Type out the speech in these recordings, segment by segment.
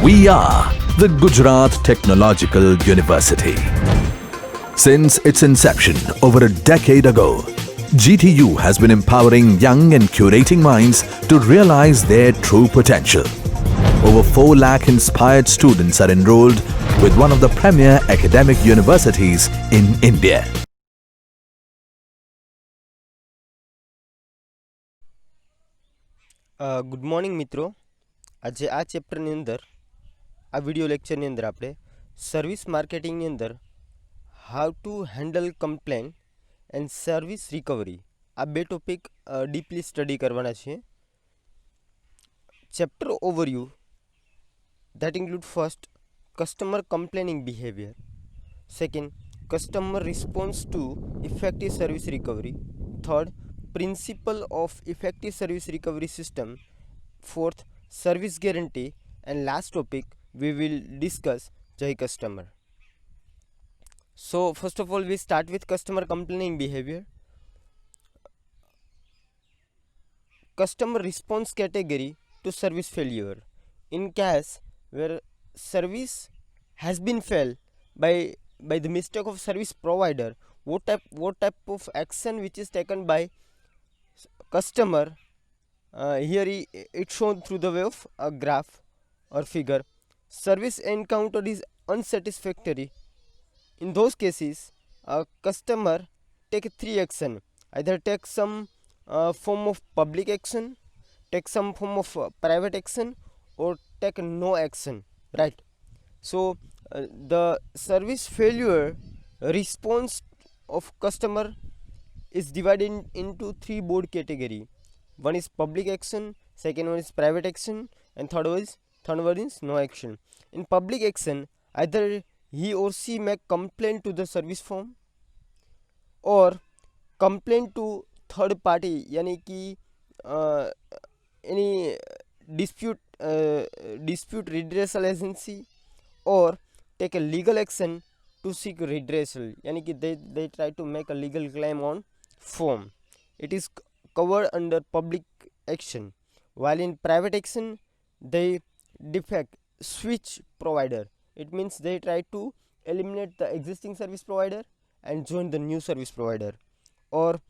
We are the Gujarat Technological University. Since its inception over a decade ago, GTU has been empowering young and curating minds to realize their true potential. Over 4 lakh inspired students are enrolled with one of the premier academic universities in India. Good morning મિત્રો. આજે આ ચેપ્ટરની અંદર આ video લેક્ચરની અંદર આપણે service માર્કેટિંગની અંદર how to handle complain and service recovery આ બે ટોપિક ડીપલી સ્ટડી કરવાના છે. Chapter overview that include first customer complaining behavior, second customer response to effective service recovery, third principle of effective service recovery system, fourth service guarantee, and last topic we will discuss Jai customer. So first of all we start with customer complaining behavior. Customer response category to service failure. In case where service has been failed by the mistake of service provider, what type of action which is taken by customer, here it's shown through the way of a graph or figure. Service encountered is unsatisfactory. In those cases a customer take 3 action: either take some form of public action, take some form of private action, or take no action, right? So the service failure response of customer is divided into 3 broad category. One is public action, second one is private action, and third one is no action. In public action, either he or she make complaint to the service firm or complaint to third party, yani ki any dispute redressal agency, or take a legal action to seek redressal, yani ki they try to make a legal claim on firm. It is covered under public action. While in private action they defect, switch provider. It means they try to eliminate the existing service provider and join the new service provider, or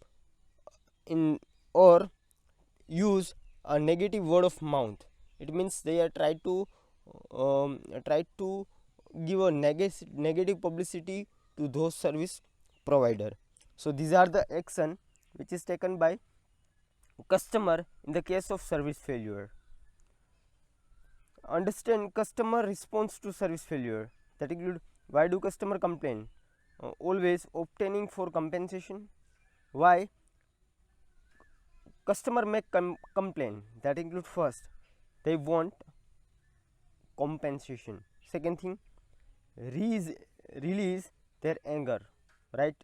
use a negative word of mouth. It means they are try to give a negative publicity to those service provider. So these are the action which is taken by customer in the case of service failure. Understand customer response to service failure. That include why do customer complain? Always obtaining for compensation. Why customer make complain? That include first they want compensation, second thing release their anger, right?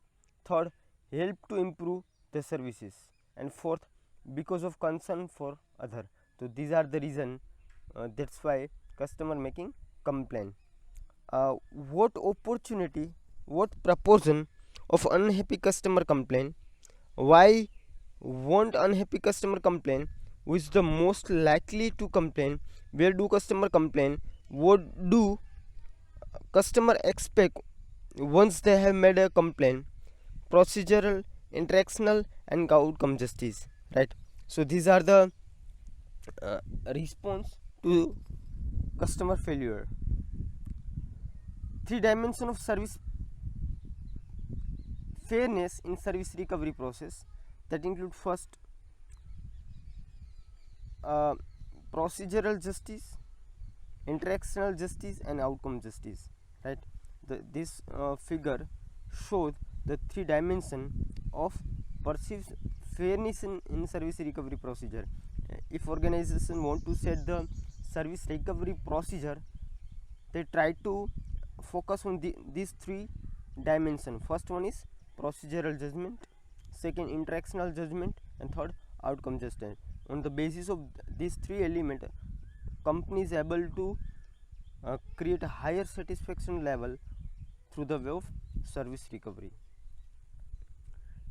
Third, help to improve the services, and fourth, because of concern for other. So these are the reason, that's why customer making complaint. What opportunity, what proportion of unhappy customer complaint? Why won't unhappy customer complain? Who is the most likely to complain? Where do customer complain? What do customer expect once they have made a complaint? Procedural, interactional, and outcome justice, right? So these are the response to customer failure. 3 dimensions of service fairness in service recovery process. That include first procedural justice, interactional justice, and outcome justice, right? This figure shows the 3 dimensions of perceived fairness in service recovery procedure. If organization want to set the service recovery procedure, they try to focus on these 3 dimensions. First one is procedural judgment, second interactional judgment, and third outcome judgment. On the basis of these 3 elements, company is able to create a higher satisfaction level through the way of service recovery.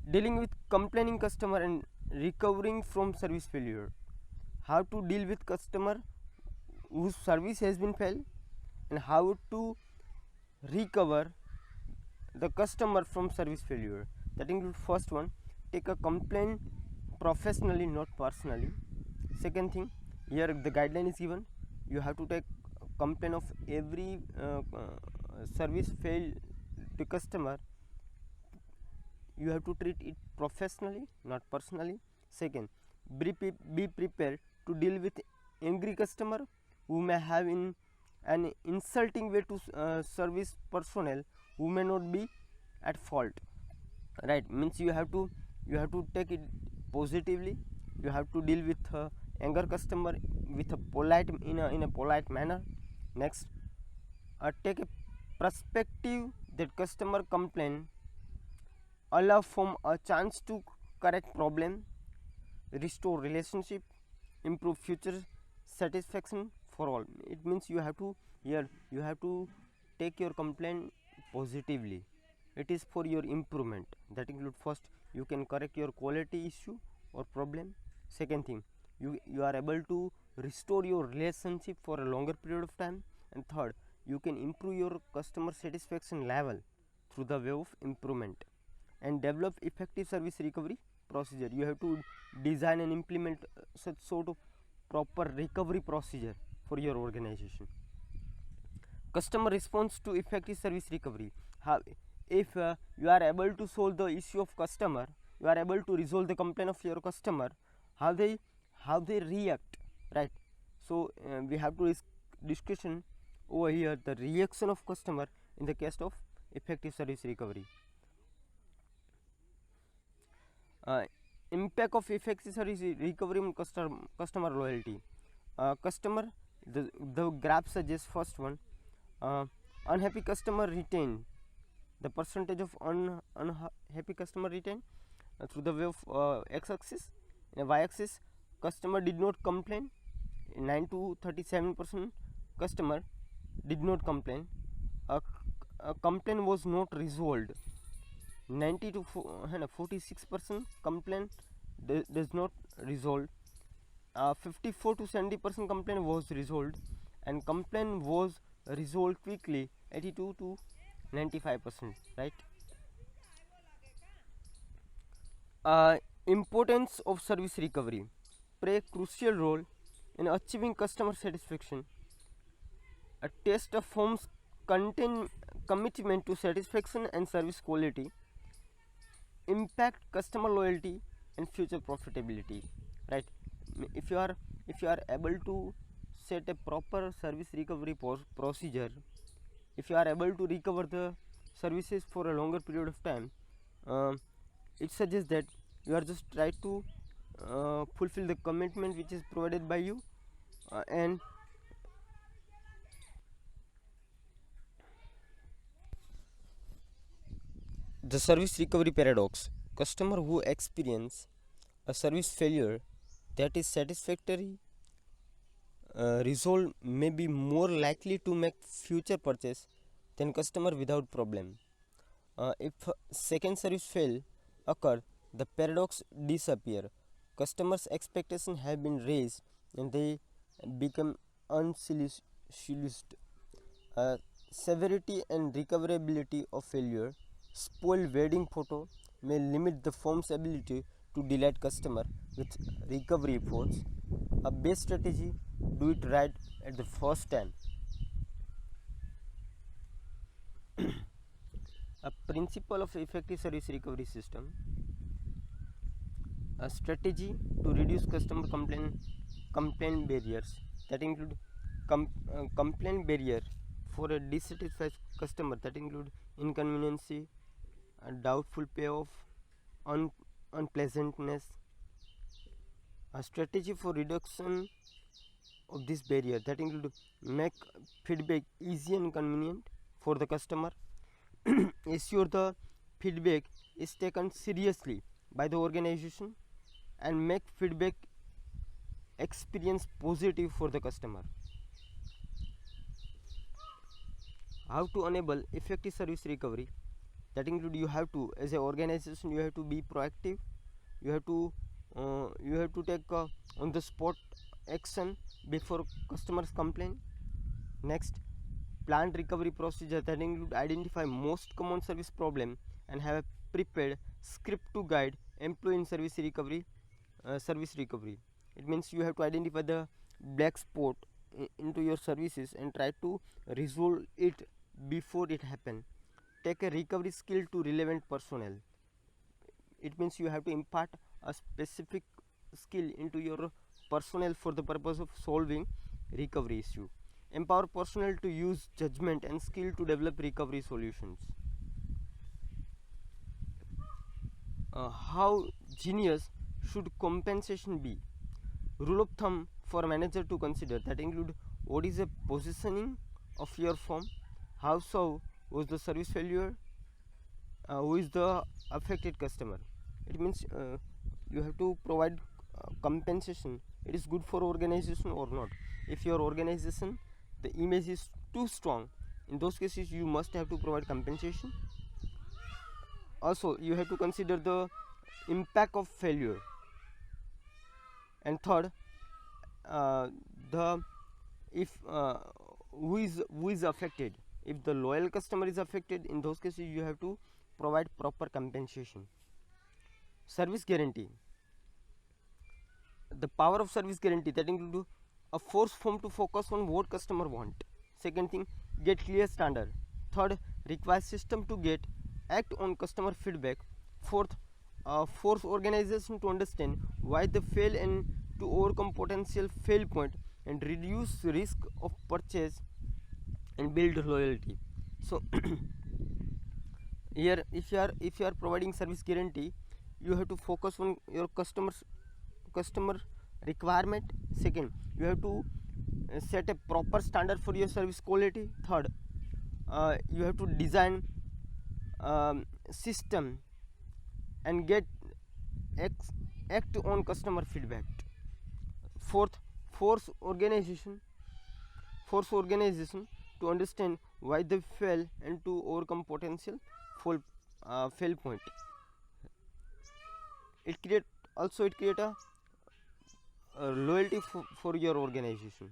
Dealing with complaining customer and recovering from service failure. How to deal with customer whose service has been failed, and how to recover the customer from service failure. That includes first one, take a complaint professionally, not personally. Second thing, here the guideline is given, you have to take complaint of every service failed to customer, you have to treat it professionally, not personally. Second, be prepared to deal with angry customer who may have in an insulting way to service personnel who may not be at fault, right? Means you have to take it positively, you have to deal with anger customer with a polite in a polite manner. Next, take a perspective that customer complaint allow from a chance to correct problem, restore relationship, improve future satisfaction for all. It means you have to take your complaint positively, it is for your improvement. That includes first, you can correct your quality issue or problem. Second thing, you are able to restore your relationship for a longer period of time. And third, you can improve your customer satisfaction level through the way of improvement. And develop effective service recovery procedure, you have to design and implement such sort of proper recovery procedure for your organization. Customer response to effective service recovery, if you are able to solve the issue of customer, you are able to resolve the complaint of your customer, how they react, right? So we have to discussion over here the reaction of customer in the case of effective service recovery. Impact of effective service recovery on customer loyalty. The graph suggests first one, unhappy customer retained, the percentage of unhappy customer retained through the way of x-axis. In y-axis, customer did not complain, 9 to 37% customer did not complain, a complaint was not resolved, 90 to 46% complaint does not resolve, 54 to 70% complaint was resolved, and complaint was resolved quickly, 82 to 95%, right? Importance of service recovery, play a crucial role in achieving customer satisfaction. A test of forms contain commitment to satisfaction and service quality, impact customer loyalty and future profitability, right? If you are able to set a proper service recovery procedure, if you are able to recover the services for a longer period of time, it suggests that you are just try to fulfill the commitment which is provided by you, and the service recovery paradox. Customer who experience a service failure that is satisfactory resolved may be more likely to make future purchase than customer without problem. If second service fail occur, the paradox disappear. Customers' expectations have been raised and they become unsolicited. Severity and recoverability of failure. Spoiled wedding photo may limit the firm's ability to delight customer with recovery efforts. A best strategy, do it right at the first time. A principle of effective service recovery system. A strategy to reduce customer complaint barriers, that include complaint barrier for a dissatisfied customer, that include inconvenience, a doubtful payoff, unpleasantness. A strategy for reduction of this barrier, that include make feedback easy and convenient for the customer, ensure the feedback is taken seriously by the organization, and make feedback experience positive for the customer. How to enable effective service recovery, that include you have to, as an organization, you have to be proactive, you have to take on the spot action, before customers complain. Next, planned recovery procedure that include identify most common service problem and have a prepared script to guide employee in service recovery. It means you have to identify the black spot into your services and try to resolve it before it happen. Take a recovery skill to relevant personnel. It means you have to impart a specific skill into your personnel for the purpose of solving recovery issue. Empower personnel to use judgment and skill to develop recovery solutions. How genius should compensation be? Rule of thumb for manager to consider that include what is the positioning of your firm, how so was the service failure, who is the affected customer. It means you have to provide compensation. It is good for organization or not. If your organization the image is too strong, in those cases you must have to provide compensation. Also you have to consider the impact of failure. And third, the if who is affected. If the loyal customer is affected, in those cases you have to provide proper compensation. Service guarantee. The power of service guarantee that include a force firm to focus on what customer want. Second thing, get clear standard. Third, require system to get act on customer feedback. Fourth, force organization to understand why they fail and to overcome potential fail point and reduce risk of purchase and build loyalty. So here if you are providing service guarantee, you have to focus on your customer requirement. Second, you have to set a proper standard for your service quality. Third, you have to design system and get act on customer feedback. Fourth, force organization to understand why they fail and to overcome potential fail point. It create a loyalty for your organization.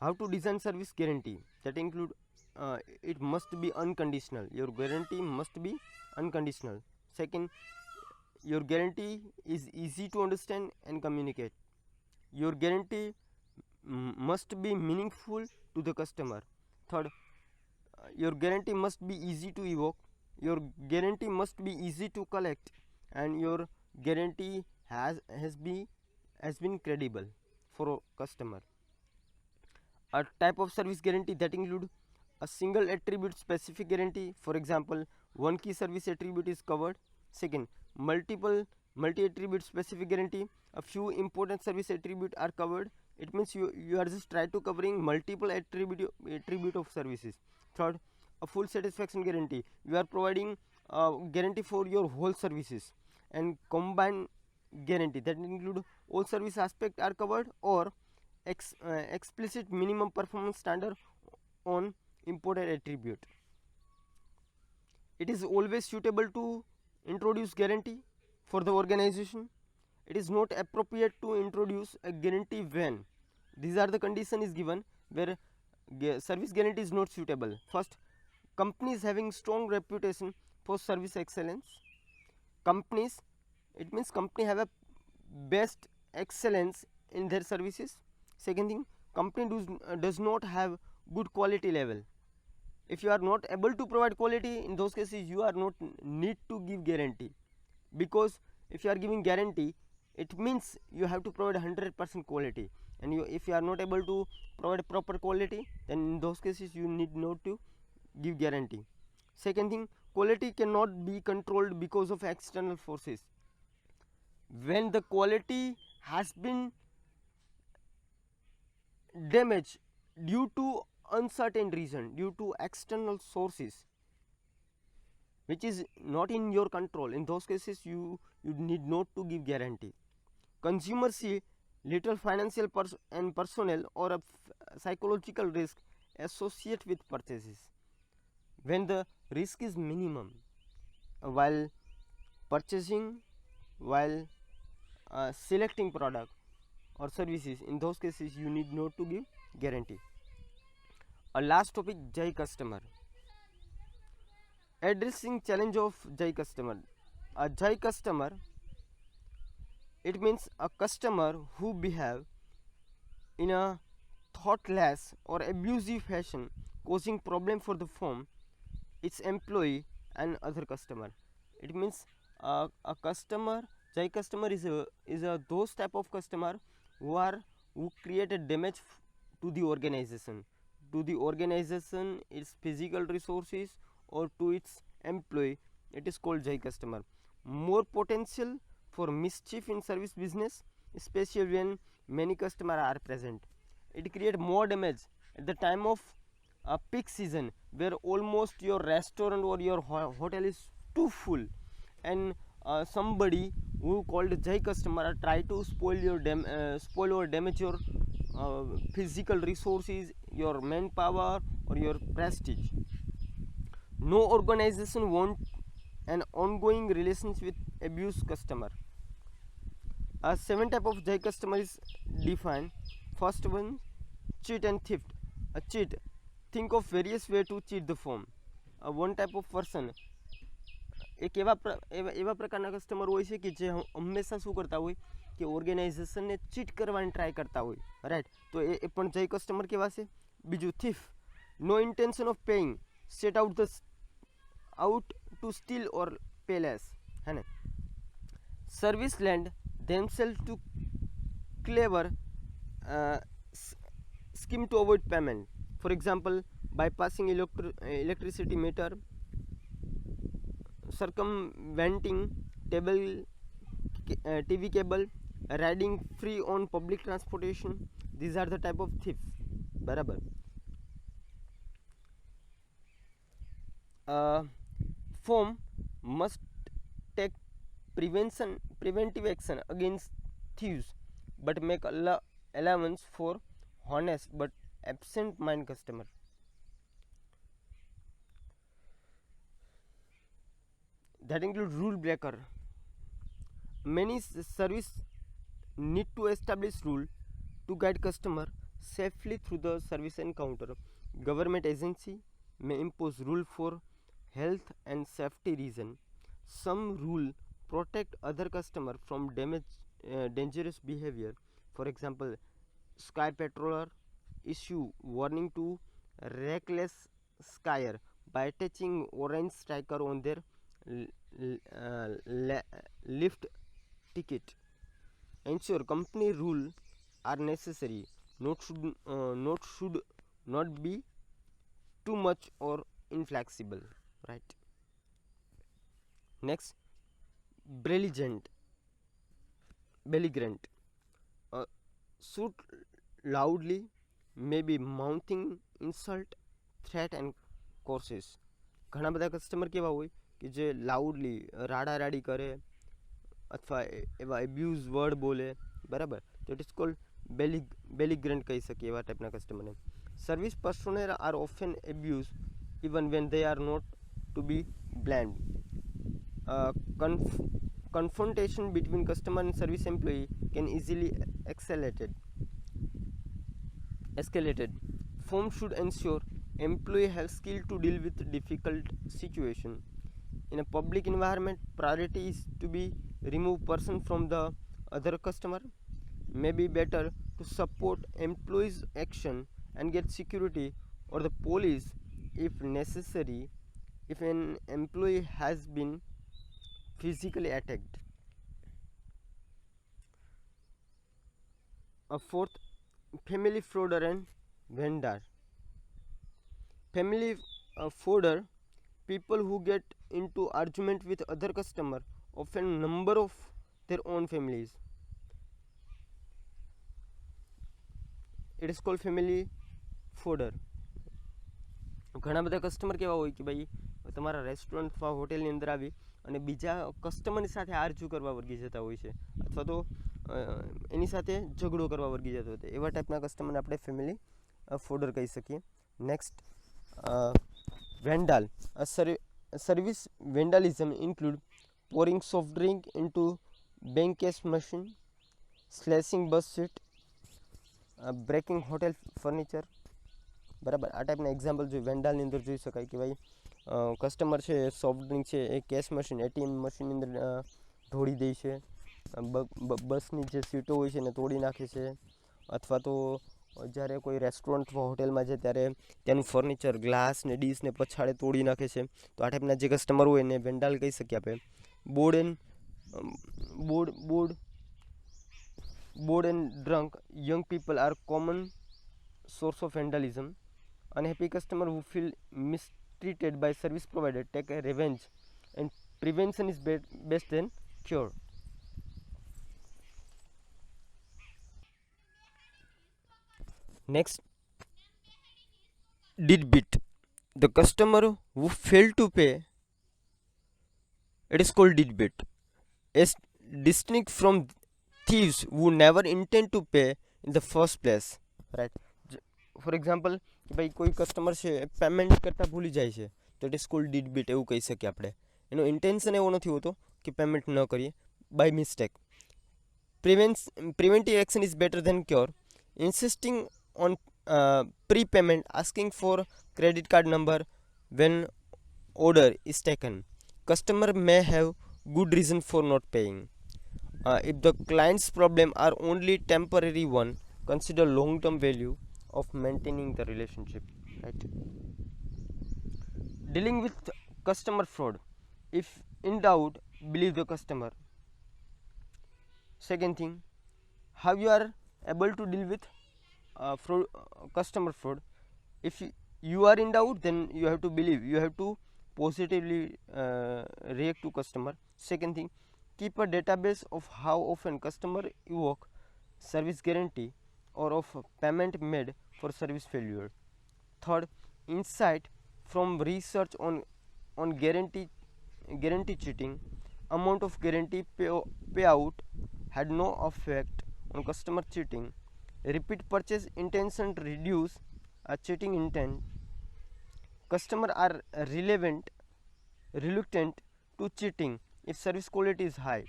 How to design service guarantee? That include it must be unconditional. Your guarantee must be unconditional. Second, your guarantee is easy to understand and communicate. Your guarantee must be meaningful to the customer. Third, your guarantee must be easy to evoke. Your guarantee must be easy to collect, and your guarantee has been credible for a customer. A type of service guarantee that include a single attribute specific guarantee. For example, one key service attribute is covered. Second, multi attribute specific guarantee. A few important service attribute are covered. It means you are just try to covering multiple attribute of services. Third, a full satisfaction guarantee. You are providing guarantee for your whole services. And combined guarantee that include all service aspect are covered or explicit minimum performance standard on imported attribute. It is always suitable to introduce guarantee for the organization. It is not appropriate to introduce a guarantee when these are the condition is given where service guarantee is not suitable. First, companies having strong reputation for service excellence. Companies, it means company have a best excellence in their services. Second thing, company does not have good quality level. If you are not able to provide quality, in those cases you are not need to give guarantee, because if you are giving guarantee, it means you have to provide 100% quality, and if you are not able to provide proper quality, then in those cases you need not to give guarantee. Second thing, quality cannot be controlled because of external forces. When the quality has been damaged due to uncertain reason, due to external sources which is not in your control, in those cases you need not to give guarantee. Consumers see little financial and personnel or a psychological risk associated with purchases. When the risk is minimum while purchasing, while selecting product, or services, in those cases you need not to give guarantee. A last topic, Jai customer. Addressing challenge of Jai customer. A Jai customer, it means a customer who behave in a thoughtless or abusive fashion, causing problem for the firm, its employee and other customer. It means a customer, Jai customer is a those type of customer who create a damage to the organization, its physical resources, or to its employee. It is called Jai customer. More potential for mischief in service business, especially when many customers are present. It create more damage at the time of peak season, where almost your restaurant or your hotel is too full, and somebody who called Jai customer try to spoil or damage your physical resources, your manpower, or your prestige. No organization want an ongoing relationship with abused customer. 7 type of Jai customer is defined. First one, cheat and theft. A cheat, think of various way to cheat the firm. One type of person, એક એવા પ્રકારના customer હોય છે કે જે હંમેશા શું કરતા હોય કે ઓર્ગેનાઇઝેશનને ચીટ કરવાની ટ્રાય કરતા હોય, રાઈટ? તો એ પણ જઈ કસ્ટમર કહેવાશે. બીજું thief, no intention of paying, set out to steal or pay less, હે ને? Service land themselves to clever scheme to avoid payment. For example, bypassing electricity meter, circumventing TV cable, riding free on public transportation. These are the type of thieves. બરાબર. Firm must take preventive action against thieves, but make allowance for honest but absent mind customer. That includes rule breaker. Many service need to establish rule to guide customer safely through the service encounter. Government agency may impose rule for health and safety reason. Some rule protect other customer from dangerous behavior. For example, sky patroller issue warning to reckless skier by attaching orange sticker on their lift ticket. Ensure company rule are necessary, should not be too much or inflexible, right? Next, belligerent. Shoot loudly, maybe mounting insult, threat and courses. ઘણા બધા customer કેવા હોય કે જે loudly રાડારાડી કરે અથવા એવા abuse word બોલે, બરાબર? તો ઇટ ઇઝ કોલ્ડ બેલિગ્રન્ટ કહી શકીએ એવા ટાઈપના કસ્ટમરને. Service personnel are often abused even when they are not to be blamed. Confrontation between customer and service employee can easily escalated. Firm should ensure employee has skill to deal with difficult situation. In a public environment, priority is to be remove person from the other customer. May be better to support employees action and get security or the police if necessary if an employee has been physically attacked. A fourth, family frauder and vendor. Family frauder, people who get into argument with other customer, often number of their own families. It is called family frauder. ઘણા બધા customer કેવા હોય કે ભાઈ તમારા restaurant અથવા હોટેલની અંદર આવી અને બીજા કસ્ટમરની સાથે આર્ગ્યુ કરવા વર્ગી જતા હોય છે, અથવા તો એની સાથે ઝઘડો કરવા વર્ગી જતો હોય. એવા ટાઈપના કસ્ટમરને આપણે ફેમિલી ફ્રોડર કહી શકીએ. Next, vandal. Service vandalism include pouring soft drink into bank cash machine, slashing bus seat, breaking hotel furniture, બરાબર. આ ટાઈપના એક્ઝામ્પલ વેન્ડાલની અંદર જોઈ શકાય કે ભાઈ કસ્ટમર છે, સોફ્ટ ડ્રિંક છે એ કેશ મશીન એટીએમ મશીનની અંદર ઢોળી દે છે, બસની જે સીટો હોય છે એને તોડી નાખે છે, અથવા તો જ્યારે કોઈ રેસ્ટોરન્ટ અથવા હોટેલમાં જાય ત્યારે ત્યાંનું ફર્નિચર, ગ્લાસ ને ડીશ ને પછાડે તોડી નાખે છે. તો આ ટાઈપના જે કસ્ટમર હોય એને વેન્ડાલ કહી શકીએ આપણે. Board and bored and drunk young people are common source of vandalism. Unhappy customer who feel mistreated by service provider take a revenge, and prevention is best than cure. Next, deadbeat. The customer who failed to pay, it is called deadbeat, as distinct from thieves who never intend to pay in the first place, right? For example કે ભાઈ કોઈ customer છે payment કરતાં ભૂલી જાય છે તો it is called ડીડબીટ એવું કહી શકીએ આપણે. એનો ઇન્ટેન્શન એવો નથી હોતો કે પેમેન્ટ ન કરીએ, by mistake. Preventive action is better than cure. Insisting on prepayment, asking for credit card number when order is taken. Customer may have good reason for not paying. If the client's problem are only temporary one, consider long-term value of maintaining the relationship, right? Dealing with customer fraud. If in doubt, believe the customer. Second thing, how you are able to deal with fraud, customer fraud. If you are in doubt, then you have to believe, you have to positively react to customer. Second thing, keep a database of how often customer evoke service guarantee or of payment made for service failure. Third, insight from research on guarantee cheating. Amount of guarantee payout had no effect on customer cheating. Repeat purchase intention reduce cheating intent. Customer are reluctant to cheating if service quality is high.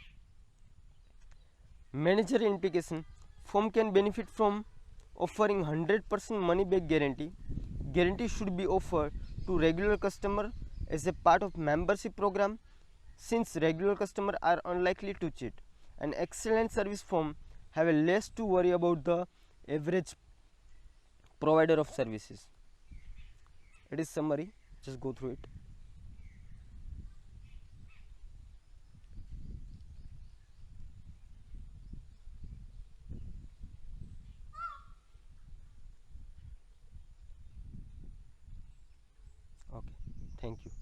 Managerial implication. Firm can benefit from offering 100% money back guarantee. Guarantee should be offered to regular customer as a part of membership program, since regular customer are unlikely to cheat. An excellent service firm have a less to worry about the average provider of services. It is summary, just go through it. Okay, thank you.